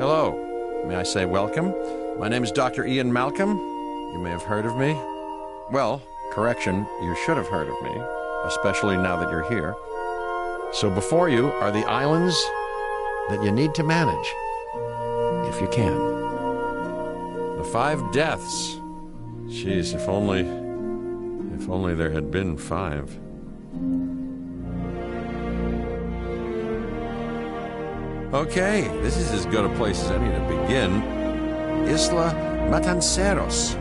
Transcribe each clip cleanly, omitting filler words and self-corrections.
Hello. May I say welcome? My name is Dr. Ian Malcolm. You may have heard of me. Well, correction, you should have heard of me, especially now that you're here. So before you are the islands that you need to manage, if you can. The 5 deaths. Jeez, if only there had been 5. Okay, this is as good a place as any to begin. Isla Matanceros.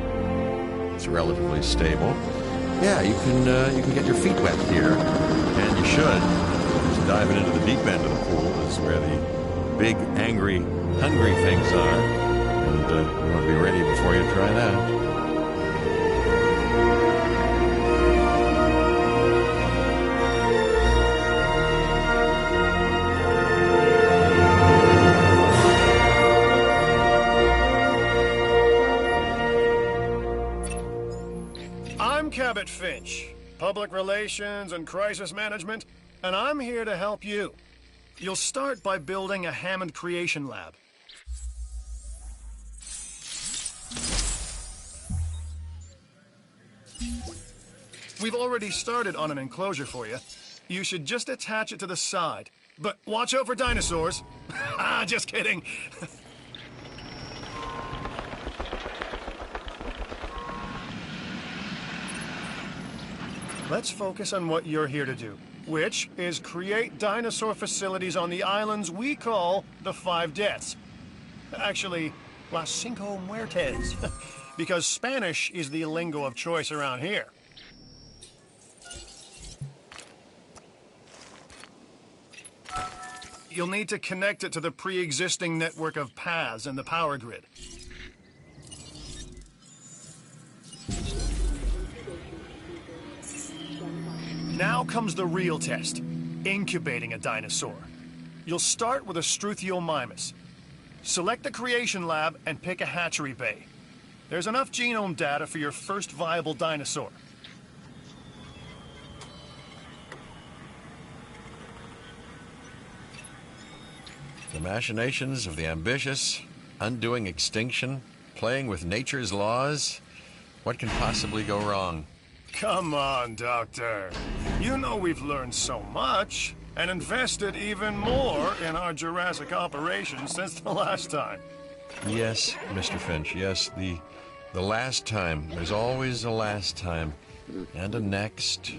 It's relatively stable. Yeah, you can get your feet wet here, and you should. Just diving into the deep end of the pool is where the big, angry, hungry things are, and you want to be ready before you try that. Cabot Finch, Public Relations and Crisis Management, and I'm here to help you. You'll start by building a Hammond Creation Lab. We've already started on an enclosure for you. You should just attach it to the side. But watch out for dinosaurs. Just kidding. Let's focus on what you're here to do, which is create dinosaur facilities on the islands we call the 5 Deaths. Actually, Las Cinco Muertes, because Spanish is the lingo of choice around here. You'll need to connect it to the pre-existing network of paths in the power grid. Now comes the real test, incubating a dinosaur. You'll start with a Struthiomimus. Select the creation lab and pick a hatchery bay. There's enough genome data for your first viable dinosaur. The machinations of the ambitious, undoing extinction, playing with nature's laws. What can possibly go wrong? Come on, Doctor. You know we've learned so much and invested even more in our Jurassic operations since the last time. Yes, Mr. Finch, yes, the last time. There's always a last time. And a next.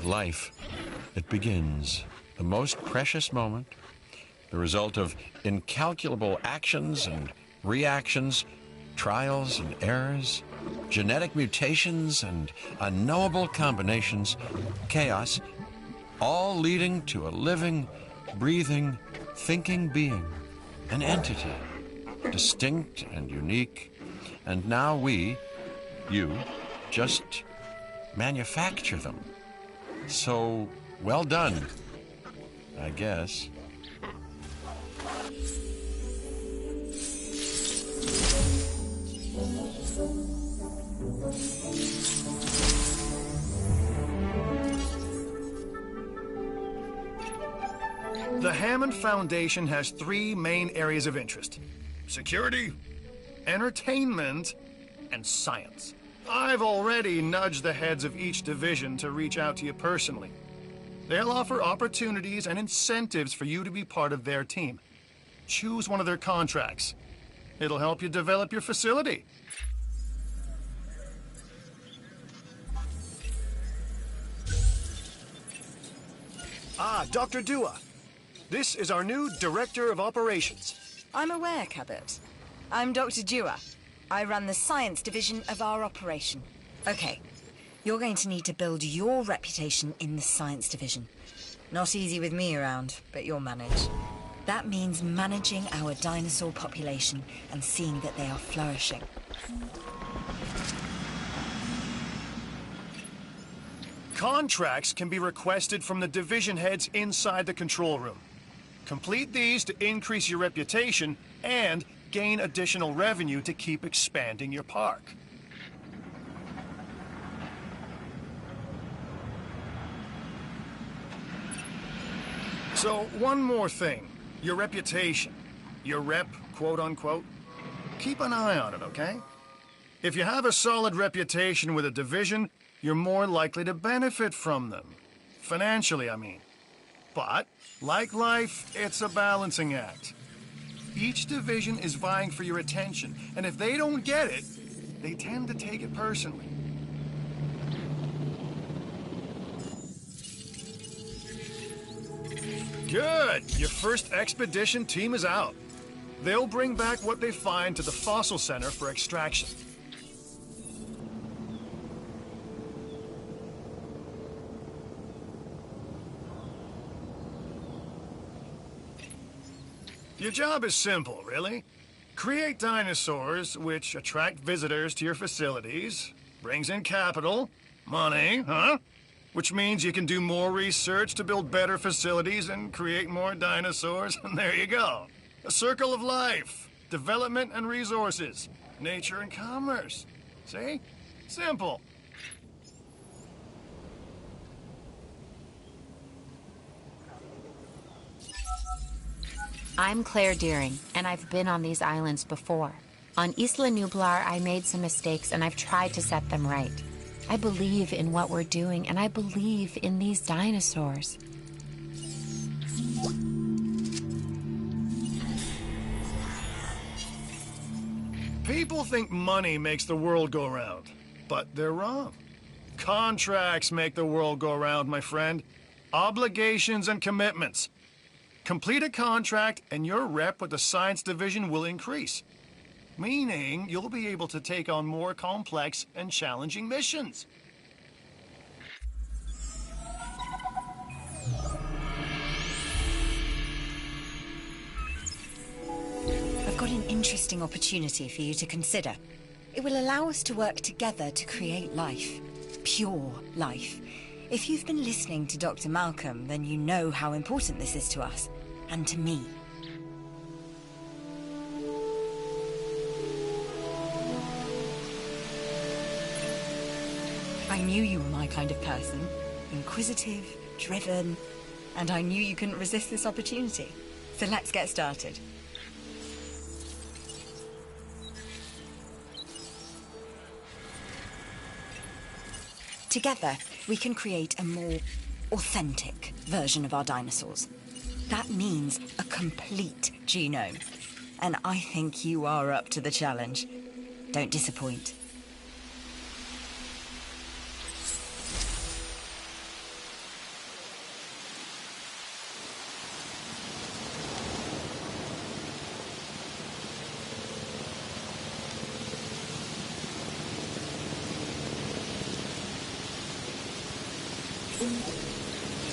Life. It begins. The most precious moment. The result of incalculable actions and reactions, trials and errors, genetic mutations and unknowable combinations, chaos, all leading to a living, breathing, thinking being, an entity, distinct and unique. And now we, you, just manufacture them. So, well done, I guess. The Hammond Foundation has 3 main areas of interest: security, entertainment, and science. I've already nudged the heads of each division to reach out to you personally. They'll offer opportunities and incentives for you to be part of their team. Choose one of their contracts. It'll help you develop your facility. Dr. Dua. This is our new Director of Operations. I'm aware, Cabot. I'm Dr. Dua. I run the science division of our operation. Okay, you're going to need to build your reputation in the science division. Not easy with me around, but you'll manage. That means managing our dinosaur population and seeing that they are flourishing. Contracts can be requested from the division heads inside the control room. Complete these to increase your reputation and gain additional revenue to keep expanding your park. So, one more thing. Your reputation. Your rep, quote-unquote. Keep an eye on it, okay? If you have a solid reputation with a division, you're more likely to benefit from them. Financially, I mean. But, like life, it's a balancing act. Each division is vying for your attention, and if they don't get it, they tend to take it personally. Good! Your first expedition team is out. They'll bring back what they find to the fossil center for extraction. Your job is simple, really. Create dinosaurs which attract visitors to your facilities, brings in capital, money, huh? Which means you can do more research to build better facilities and create more dinosaurs, and there you go. A circle of life, development and resources, nature and commerce. See? Simple. I'm Claire Deering, and I've been on these islands before. On Isla Nublar, I made some mistakes, and I've tried to set them right. I believe in what we're doing, and I believe in these dinosaurs. People think money makes the world go round, but they're wrong. Contracts make the world go round, my friend. Obligations and commitments. Complete a contract and your rep with the science division will increase. Meaning you'll be able to take on more complex and challenging missions. I've got an interesting opportunity for you to consider. It will allow us to work together to create life. Pure life. If you've been listening to Dr. Malcolm, then you know how important this is to us, and to me. I knew you were my kind of person. Inquisitive, driven, and I knew you couldn't resist this opportunity. So let's get started. Together, we can create a more authentic version of our dinosaurs. That means a complete genome. And I think you are up to the challenge. Don't disappoint.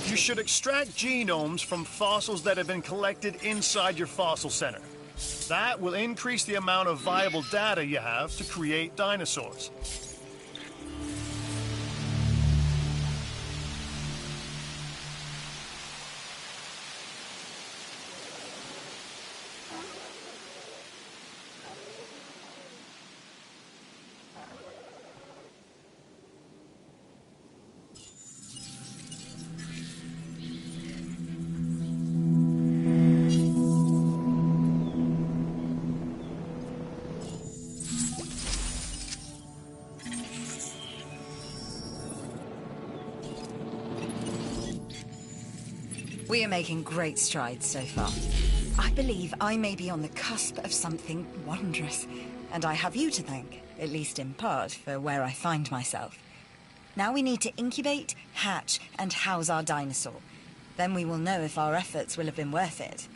You should extract genomes from fossils that have been collected inside your fossil center. That will increase the amount of viable data you have to create dinosaurs. We are making great strides so far. I believe I may be on the cusp of something wondrous, and I have you to thank, at least in part, for where I find myself. Now we need to incubate, hatch, and house our dinosaur. Then we will know if our efforts will have been worth it.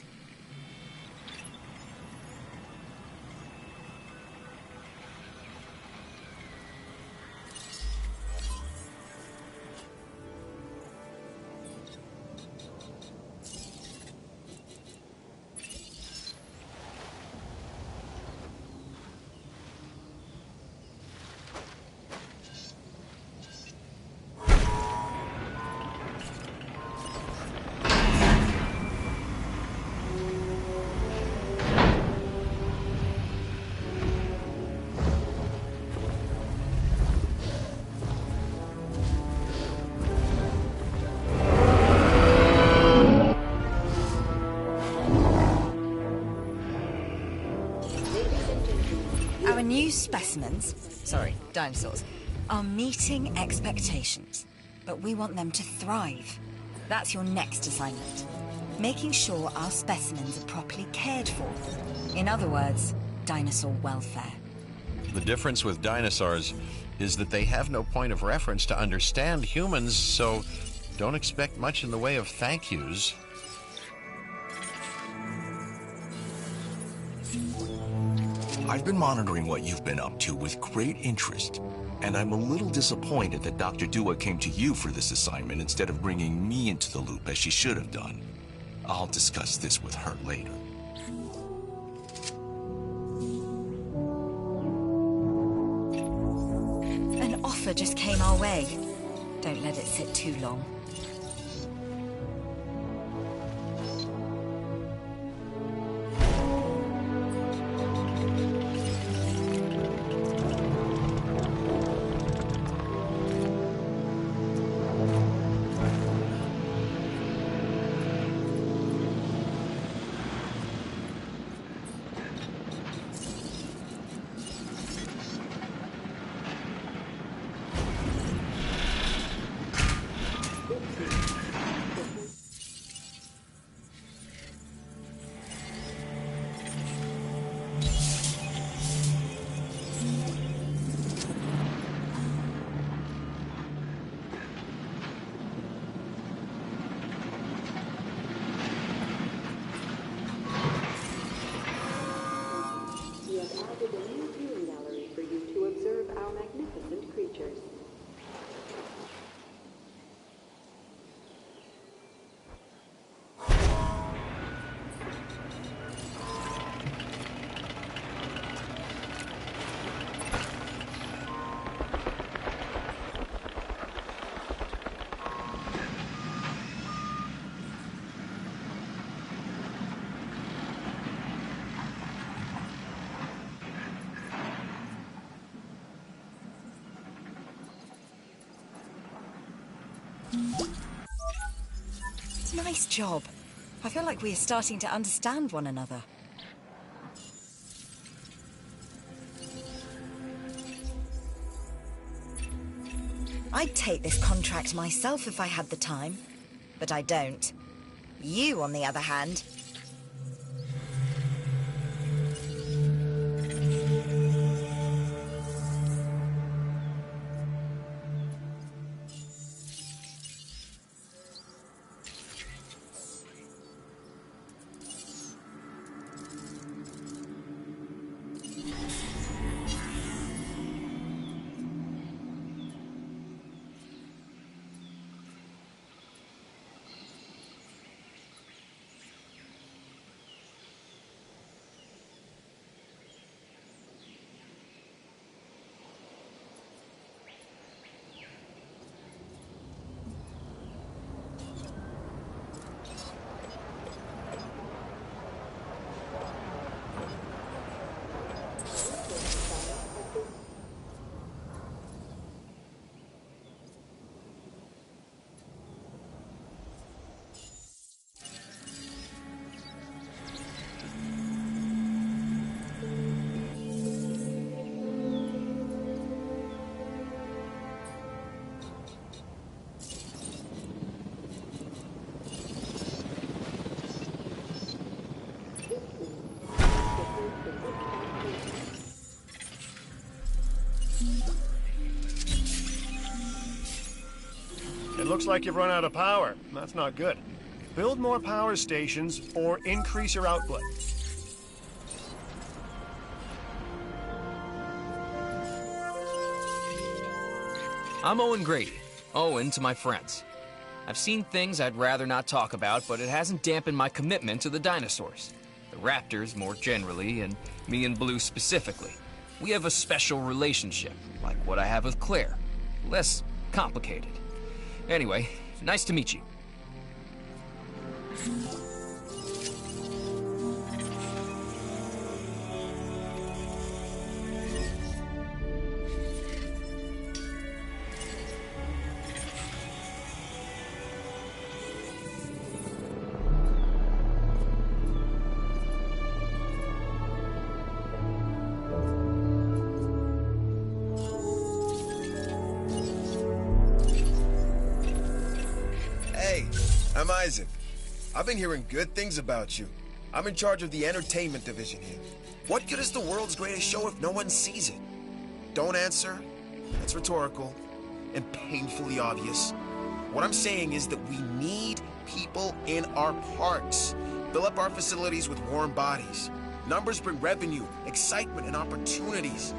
new specimens, sorry, dinosaurs, are meeting expectations. But we want them to thrive. That's your next assignment. Making sure our specimens are properly cared for. In other words, dinosaur welfare. The difference with dinosaurs is that they have no point of reference to understand humans, so don't expect much in the way of thank yous. I've been monitoring what you've been up to with great interest, and I'm a little disappointed that Dr. Dua came to you for this assignment instead of bringing me into the loop as she should have done. I'll discuss this with her later. An offer just came our way. Don't let it sit too long. Nice job. I feel like we are starting to understand one another. I'd take this contract myself if I had the time, but I don't. You, on the other hand... It looks like you've run out of power. That's not good. Build more power stations or increase your output. I'm Owen Grady. Owen to my friends. I've seen things I'd rather not talk about, but it hasn't dampened my commitment to the dinosaurs. The raptors more generally, and me and Blue specifically. We have a special relationship, like what I have with Claire. Less complicated. Anyway, nice to meet you. I'm Isaac. I've been hearing good things about you. I'm in charge of the entertainment division here. What good is the world's greatest show if no one sees it? Don't answer. That's rhetorical and painfully obvious. What I'm saying is that we need people in our parks. Fill up our facilities with warm bodies. Numbers bring revenue, excitement, and opportunities.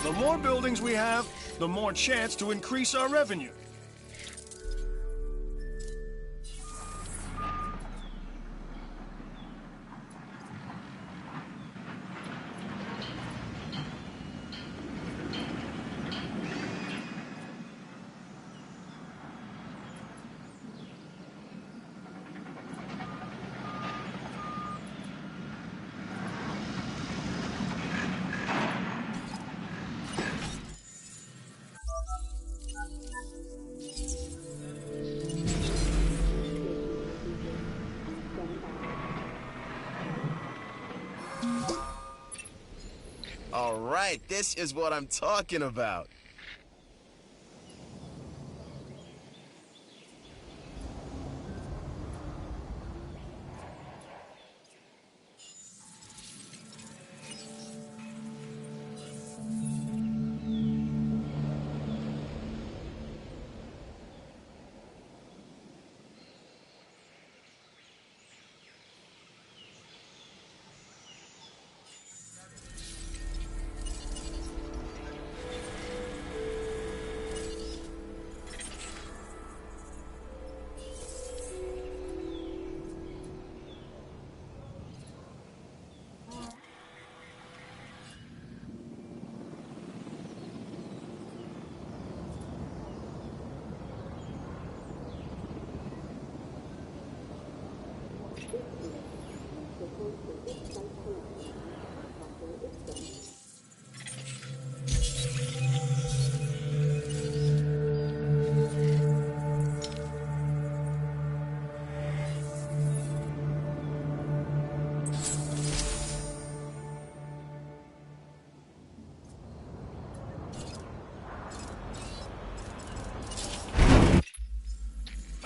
The more buildings we have, the more chance to increase our revenue. All right, this is what I'm talking about.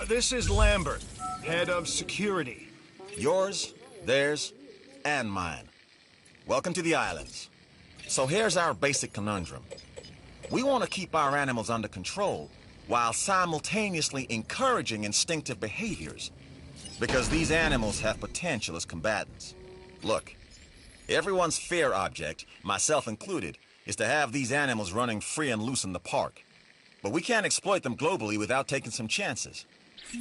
This is Lambert, head of security. Yours, theirs, and mine. Welcome to the islands. So here's our basic conundrum. We want to keep our animals under control while simultaneously encouraging instinctive behaviors, because these animals have potential as combatants. Look, everyone's fear object, myself included, is to have these animals running free and loose in the park. But we can't exploit them globally without taking some chances. Oh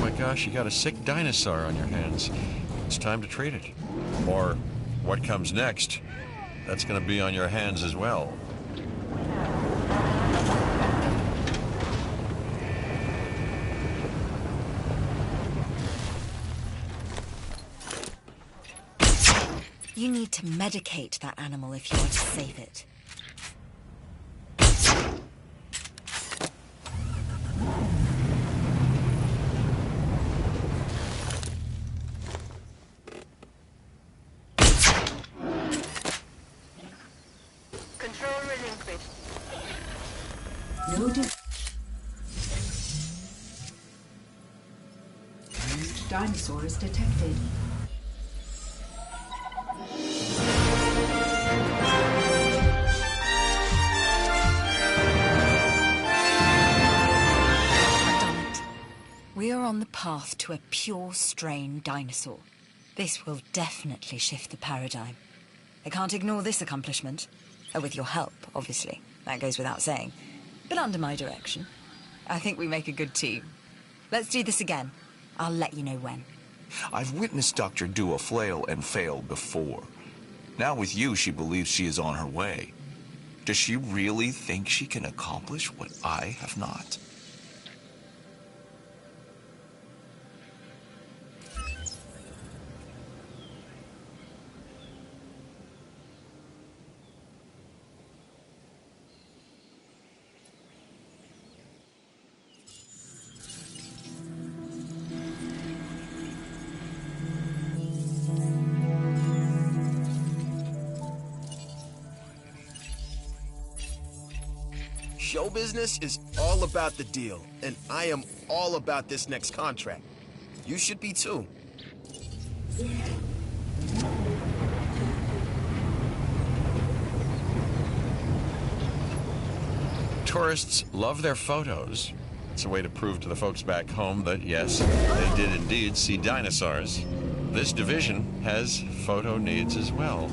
my gosh, you got a sick dinosaur on your hands. It's time to treat it. Or what comes next, that's gonna be on your hands as well. You need to medicate that animal if you want to save it. Control relinquished. Noted. Used dinosaurs detected. We are on the path to a pure strain dinosaur. This will definitely shift the paradigm. I can't ignore this accomplishment. With your help, obviously. That goes without saying. But under my direction. I think we make a good team. Let's do this again. I'll let you know when. I've witnessed Dr. Dua flail and fail before. Now with you, she believes she is on her way. Does she really think she can accomplish what I have not? Show business is all about the deal, and I am all about this next contract. You should be too. Tourists love their photos. It's a way to prove to the folks back home that, yes, they did indeed see dinosaurs. This division has photo needs as well.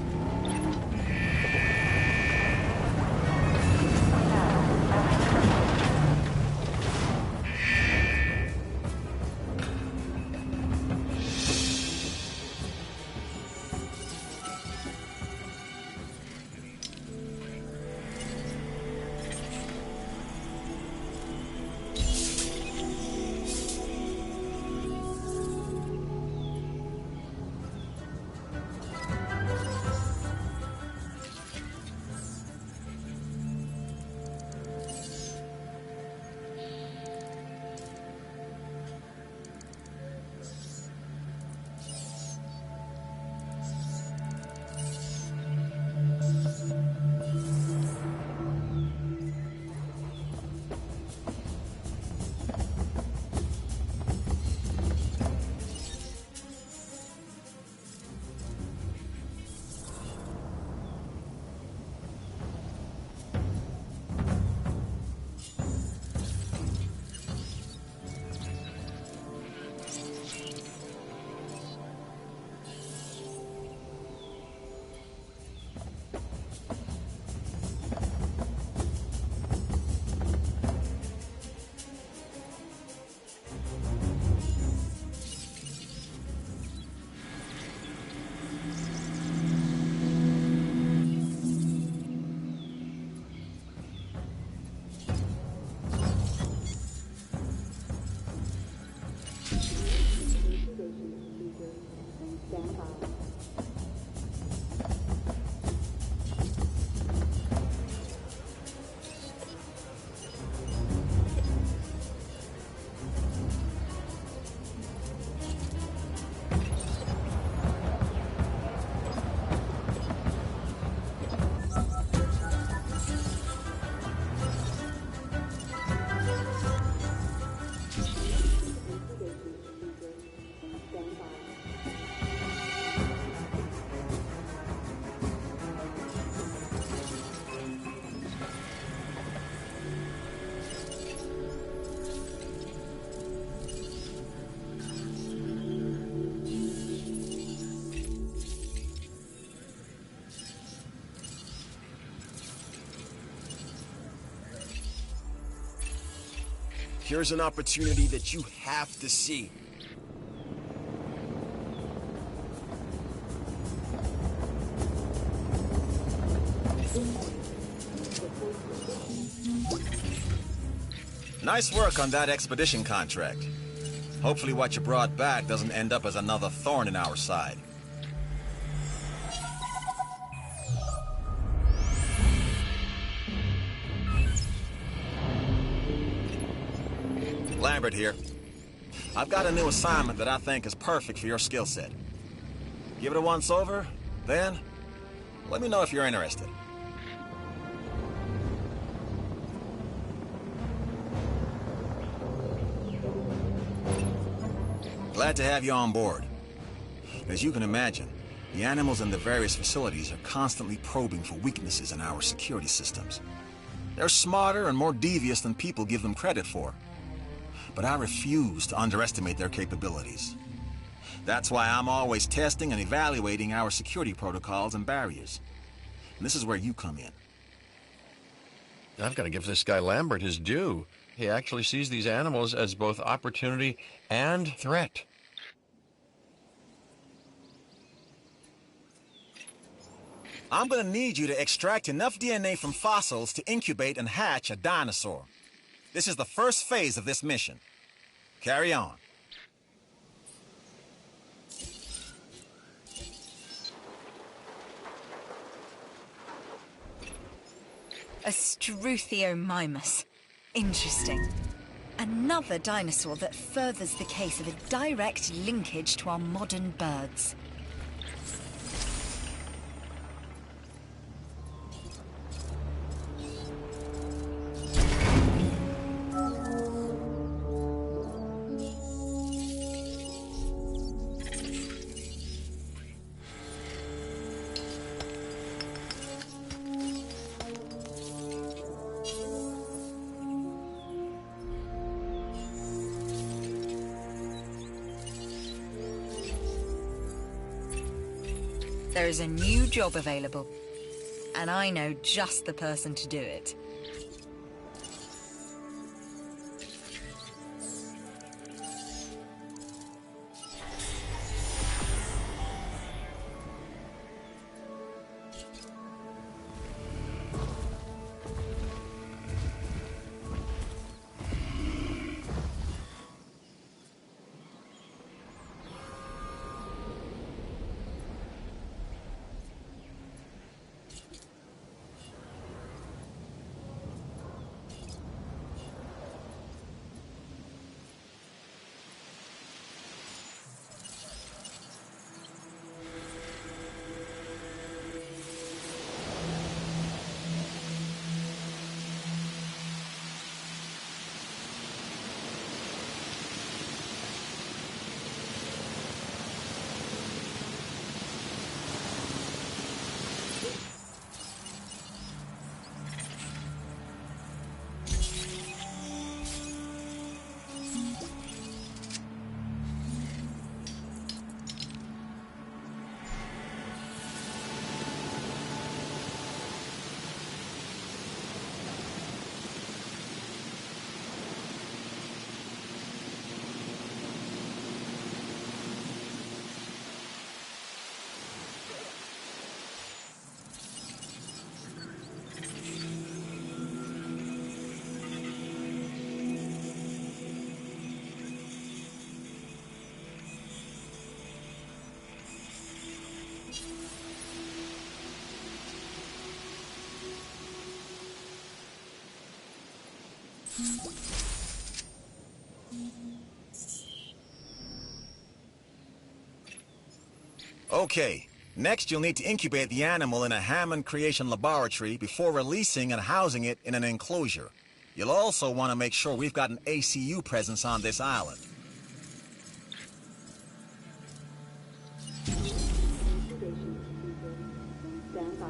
Here's an opportunity that you have to see. Nice work on that expedition contract. Hopefully what you brought back doesn't end up as another thorn in our side. Lambert here. I've got a new assignment that I think is perfect for your skill set. Give it a once over, then let me know if you're interested. Glad to have you on board. As you can imagine, the animals in the various facilities are constantly probing for weaknesses in our security systems. They're smarter and more devious than people give them credit for. But I refuse to underestimate their capabilities. That's why I'm always testing and evaluating our security protocols and barriers. And this is where you come in. I've got to give this guy Lambert his due. He actually sees these animals as both opportunity and threat. I'm gonna need you to extract enough DNA from fossils to incubate and hatch a dinosaur. This is the first phase of this mission. Carry on. A Struthiomimus. Interesting. Another dinosaur that furthers the case of a direct linkage to our modern birds. There is a new job available, and I know just the person to do it. Okay, next you'll need to incubate the animal in a Hammond creation laboratory before releasing and housing it in an enclosure. You'll also want to make sure we've got an ACU presence on this island. Stand by.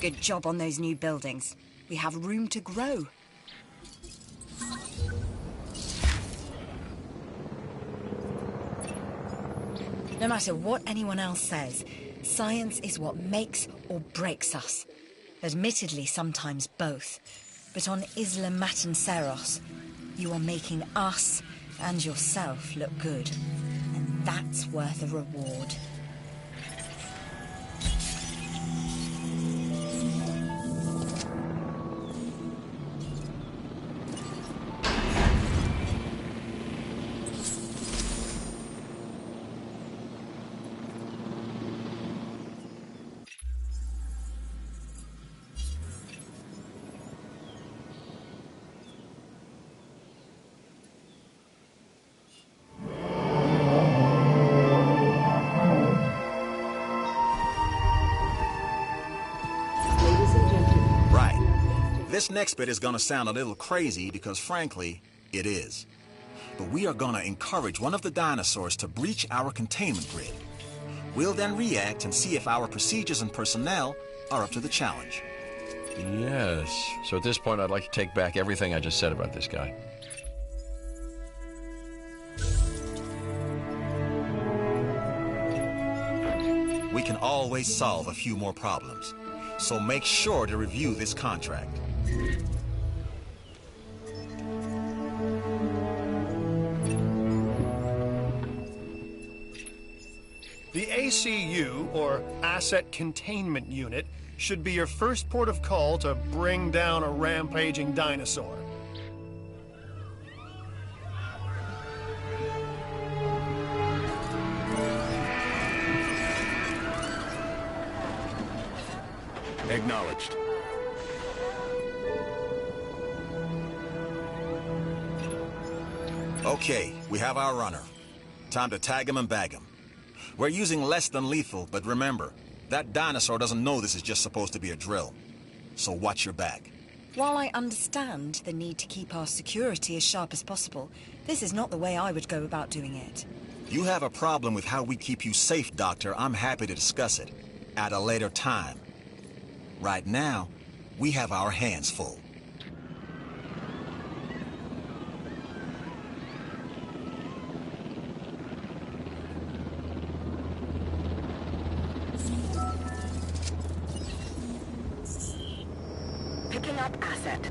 Good job on those new buildings. We have room to grow. No matter what anyone else says, science is what makes or breaks us. Admittedly, sometimes both. But on Isla Matanceros, you are making us and yourself look good. And that's worth a reward. This next bit is gonna sound a little crazy because frankly, it is. But we are gonna encourage one of the dinosaurs to breach our containment grid. We'll then react and see if our procedures and personnel are up to the challenge. Yes. So at this point, I'd like to take back everything I just said about this guy. We can always solve a few more problems. So make sure to review this contract. The ACU, or Asset Containment Unit, should be your first port of call to bring down a rampaging dinosaur. Acknowledged. Okay, we have our runner. Time to tag him and bag him. We're using less than lethal, but remember, that dinosaur doesn't know this is just supposed to be a drill. So watch your back. While I understand the need to keep our security as sharp as possible, this is not the way I would go about doing it. You have a problem with how we keep you safe, Doctor. I'm happy to discuss it at a later time. Right now, we have our hands full. Picking up asset.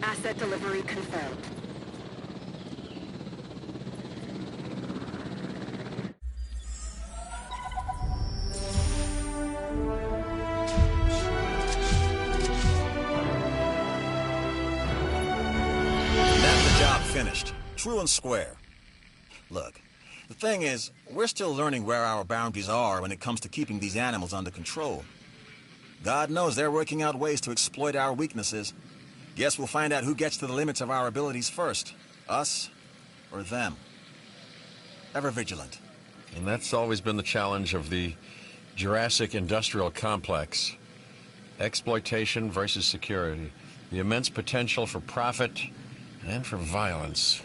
Asset delivery confirmed. That's the job finished. True and square. Look, the thing is, we're still learning where our boundaries are when it comes to keeping these animals under control. God knows they're working out ways to exploit our weaknesses. Guess we'll find out who gets to the limits of our abilities first. Us or them. Ever vigilant. And that's always been the challenge of the Jurassic industrial complex. Exploitation versus security. The immense potential for profit and for violence.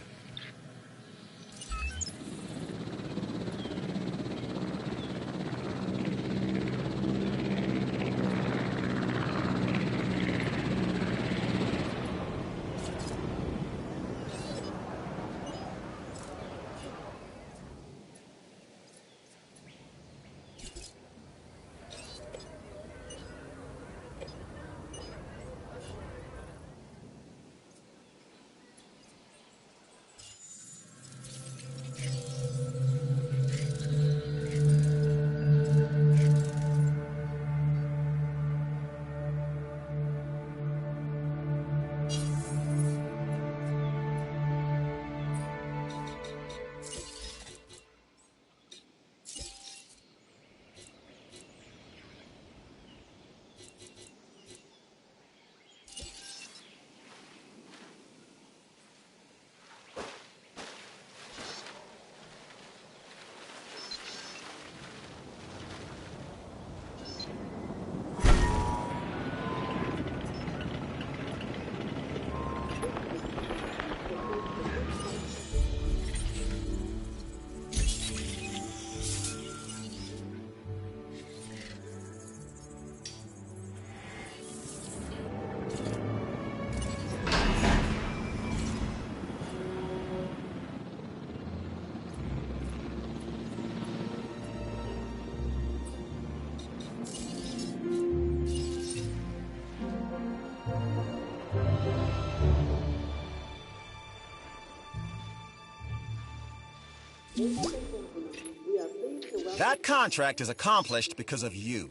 That contract is accomplished because of you.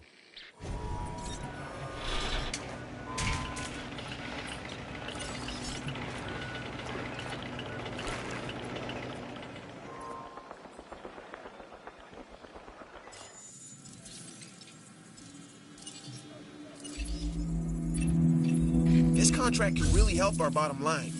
This contract can really help our bottom line.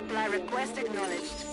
Supply request acknowledged.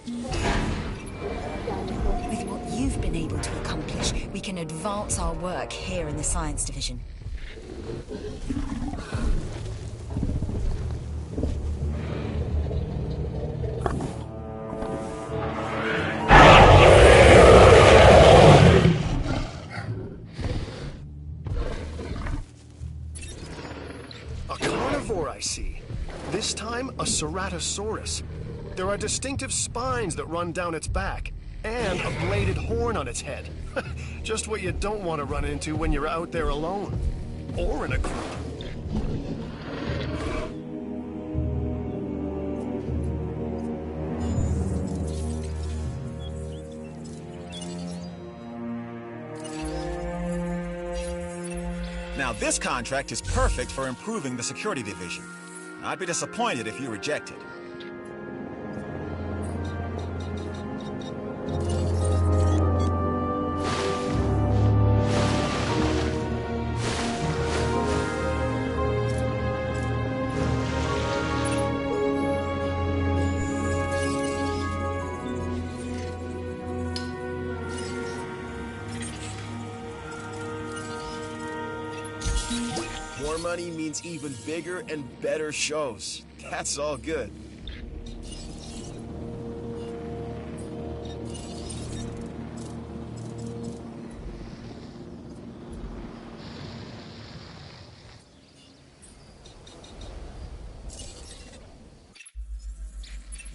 With what you've been able to accomplish, we can advance our work here in the Science Division. A carnivore, I see. This time, a Ceratosaurus. There are distinctive spines that run down its back, and a bladed horn on its head. Just what you don't want to run into when you're out there alone. Or in a group. Now, this contract is perfect for improving the security division. I'd be disappointed if you reject it. More money means even bigger and better shows. That's all good.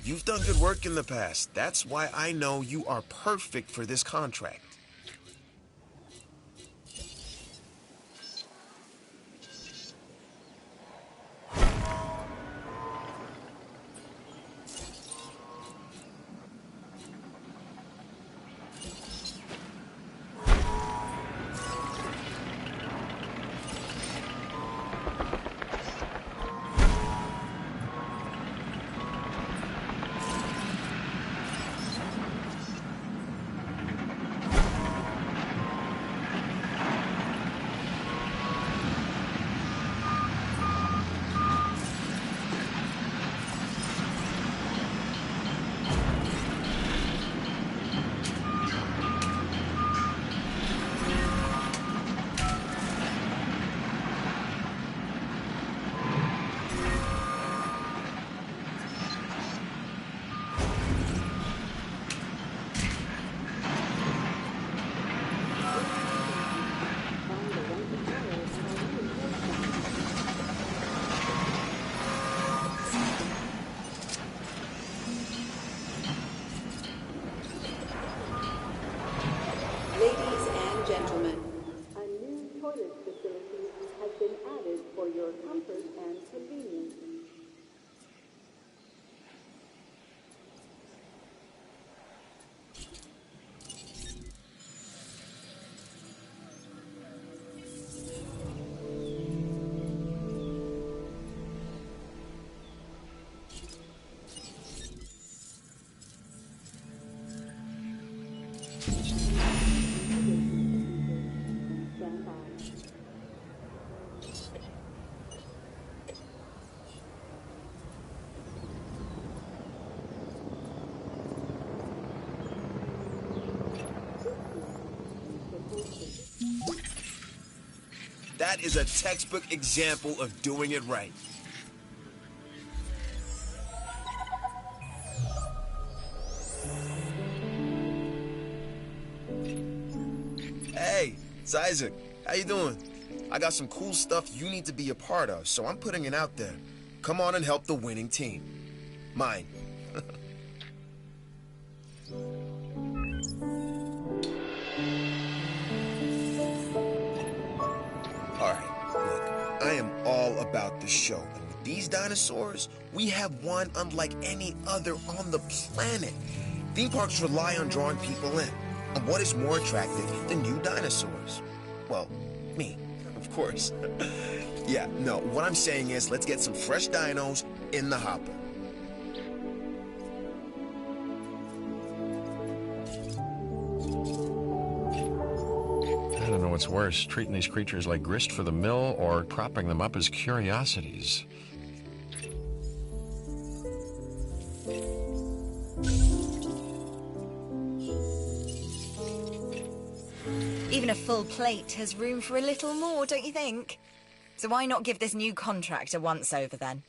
You've done good work in the past. That's why I know you are perfect for this contract. Ladies and gentlemen, a new toilet facility has been added for your comfort and convenience. Stand by. That is a textbook example of doing it right. Hey, it's Isaac. How you doing? I got some cool stuff you need to be a part of, so I'm putting it out there. Come on and help the winning team. Mine. Alright, look, I am all about the show. And with these dinosaurs, we have one unlike any other on the planet. Theme parks rely on drawing people in. And what is more attractive than new dinosaurs? Well, me, of course. Yeah, no, what I'm saying is let's get some fresh dinos in the hopper. I don't know what's worse, treating these creatures like grist for the mill or propping them up as curiosities. Even a full plate has room for a little more, don't you think? So why not give this new contract a once-over then?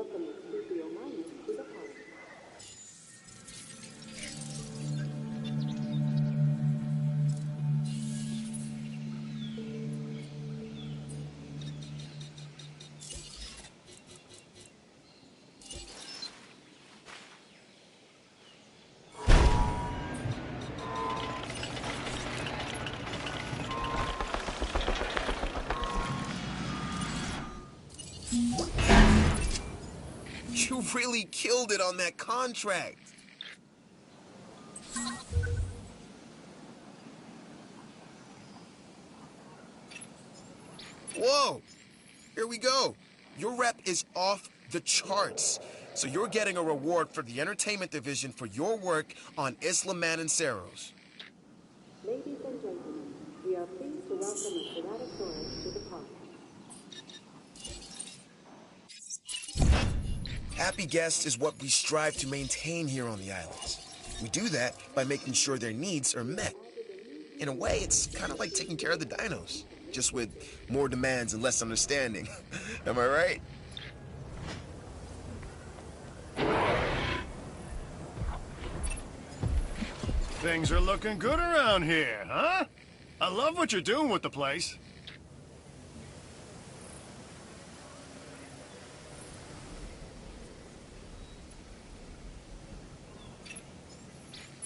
welcome the studio miners to the park. You really killed it on that contract. Whoa! Here we go. Your rep is off the charts. So you're getting a reward for the entertainment division for your work on Isla Mananceros. Ladies and gentlemen, we are pleased to welcome a Ceratosaurus to the park. Happy guests is what we strive to maintain here on the islands. We do that by making sure their needs are met. In a way, it's kind of like taking care of the dinos, just with more demands and less understanding. Am I right? Things are looking good around here, huh? I love what you're doing with the place.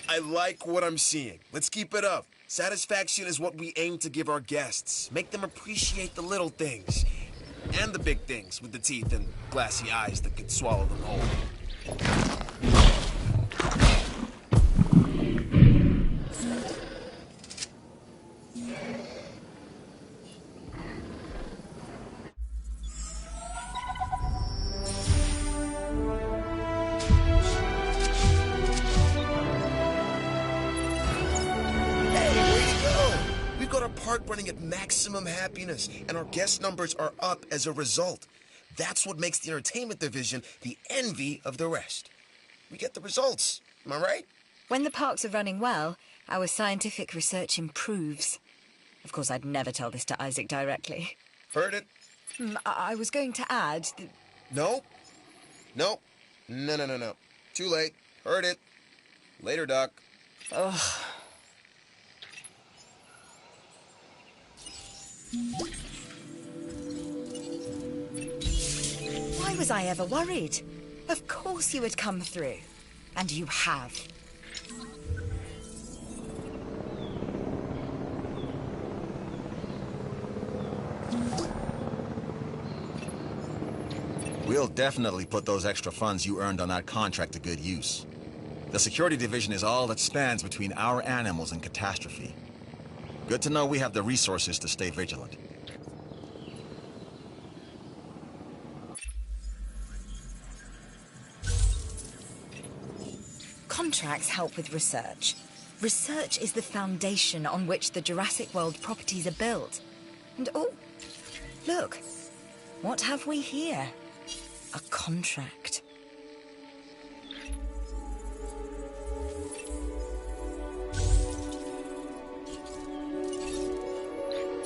I like what I'm seeing. Let's keep it up. Satisfaction is what we aim to give our guests. Make them appreciate the little things. And the big things with the teeth and glassy eyes that could swallow them whole. Running at maximum happiness, and our guest numbers are up as a result. That's what makes the entertainment division the envy of the rest. We get the results. Am I right? When the parks are running well, our scientific research improves. Of course, I'd never tell this to Isaac directly. Heard it? I was going to add that... Nope. No. Too late. Heard it. Later, Doc. Ugh. Why was I ever worried? Of course you would come through. And you have. We'll definitely put those extra funds you earned on that contract to good use. The security division is all that spans between our animals and catastrophe. Good to know we have the resources to stay vigilant. Contracts help with research. Research is the foundation on which the Jurassic World properties are built. And oh, look, what have we here? A contract.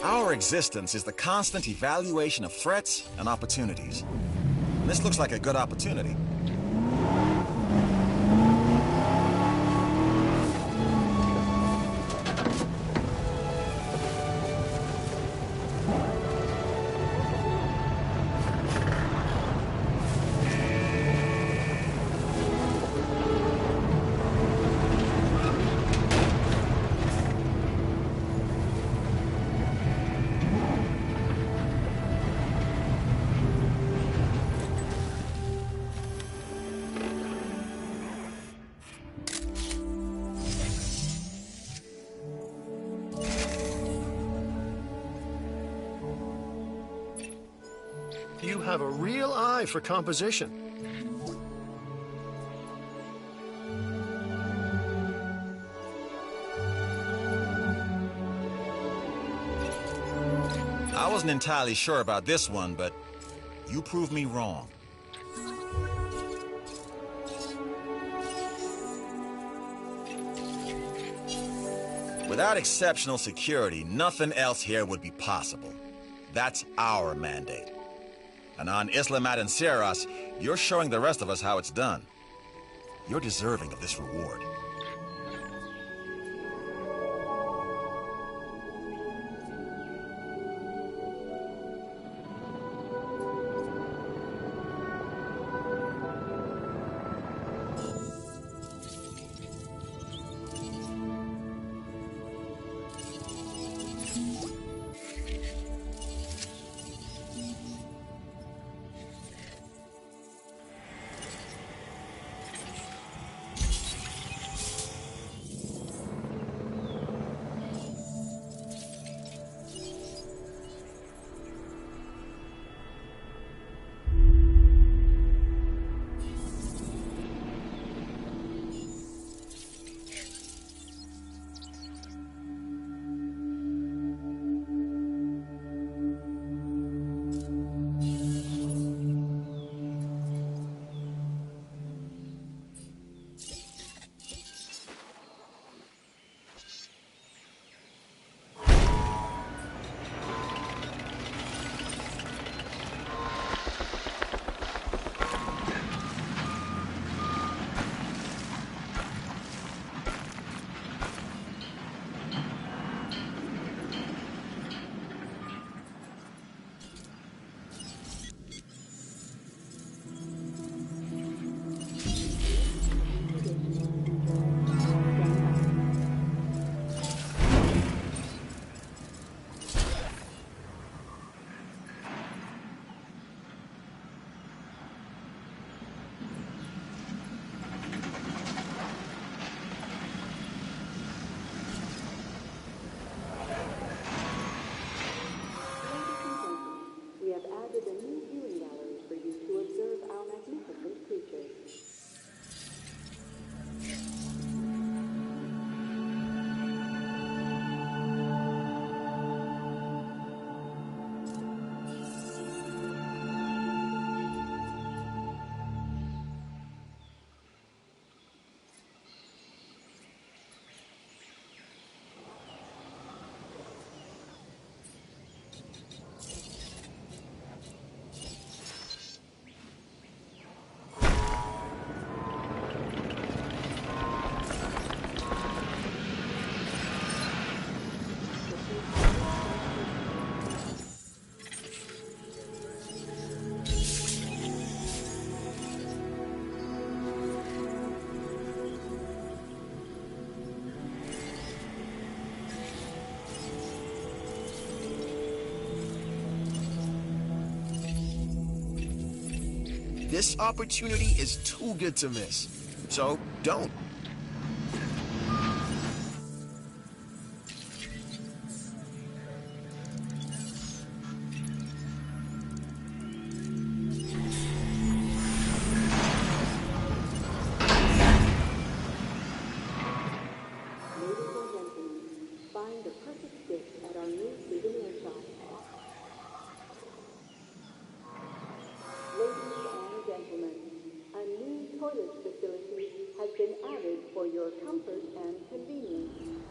Our existence is the constant evaluation of threats and opportunities. And this looks like a good opportunity. You have a real eye for composition. I wasn't entirely sure about this one, but you proved me wrong. Without exceptional security, nothing else here would be possible. That's our mandate. And on Isla Mananceros, You're showing the rest of us how it's done. You're deserving of this reward. We have added a new viewing gallery for you to observe our magnificent creatures. This opportunity is too good to miss. So, don't. Ladies and gentlemen, find the perfect gift at our new souvenir shop. Ladies and gentlemen, a new toilet facility has been added for your comfort and convenience.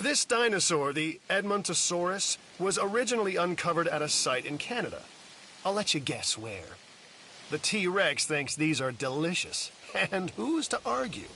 This dinosaur, the Edmontosaurus, was originally uncovered at a site in Canada. I'll let you guess where. The T-Rex thinks these are delicious, and who's to argue?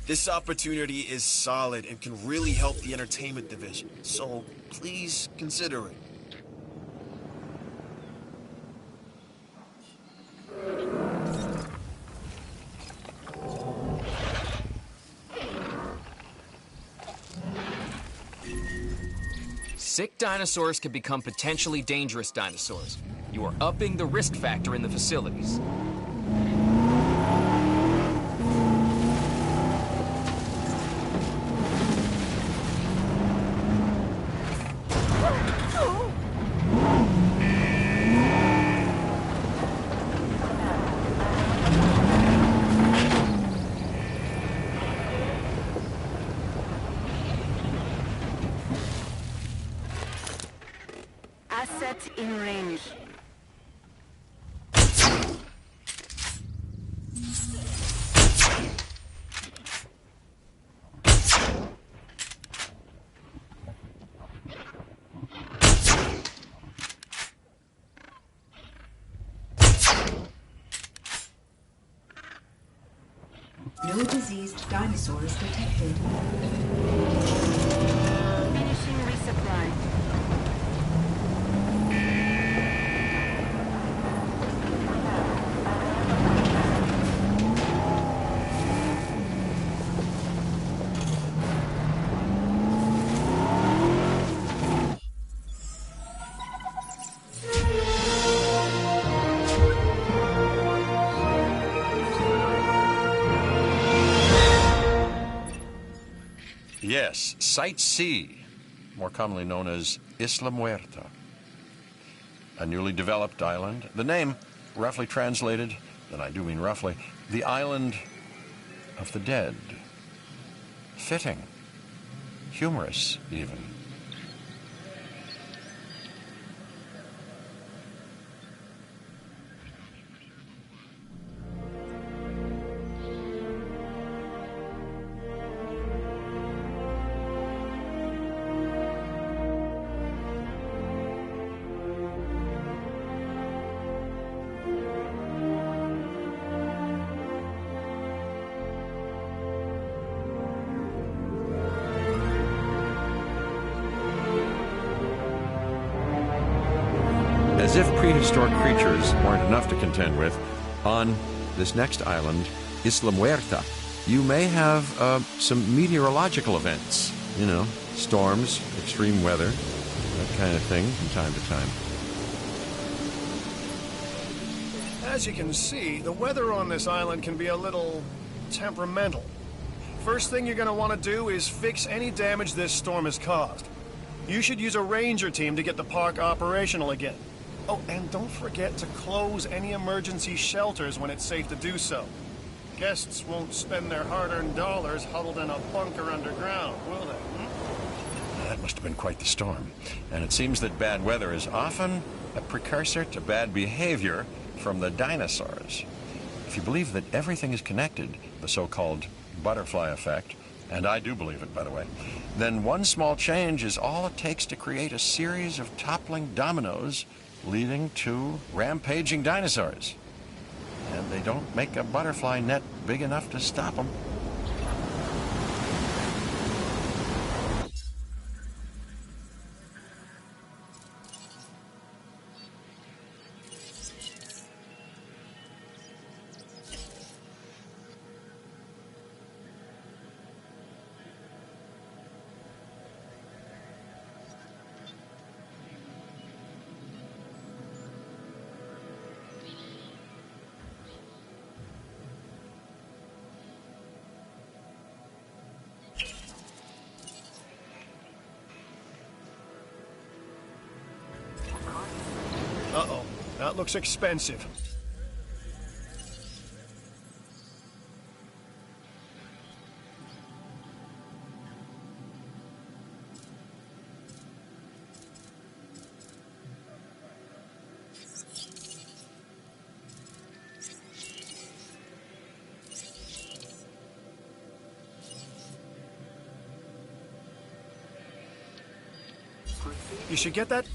This opportunity is solid and can really help the entertainment division, so please consider it. Sick dinosaurs can become potentially dangerous dinosaurs. You are upping the risk factor in the facilities. Asset in range. No diseased dinosaurs detected. Finishing resupply. Yes, Site C, more commonly known as Isla Muerta, a newly developed island. The name, roughly translated, and I do mean roughly, the island of the dead. Fitting, humorous even. As if prehistoric creatures weren't enough to contend with, on this next island, Isla Muerta, you may have some meteorological events. You know, storms, extreme weather, that kind of thing from time to time. As you can see, the weather on this island can be a little temperamental. First thing you're going to want to do is fix any damage this storm has caused. You should use a ranger team to get the park operational again. Oh, and don't forget to close any emergency shelters when it's safe to do so. Guests won't spend their hard-earned dollars huddled in a bunker underground, will they? That must have been quite the storm. And it seems that bad weather is often a precursor to bad behavior from the dinosaurs. If you believe that everything is connected, the so-called butterfly effect, and I do believe it, by the way, then one small change is all it takes to create a series of toppling dominoes leading to rampaging dinosaurs. And they don't make a butterfly net big enough to stop them. Uh-oh, that looks expensive. You should get that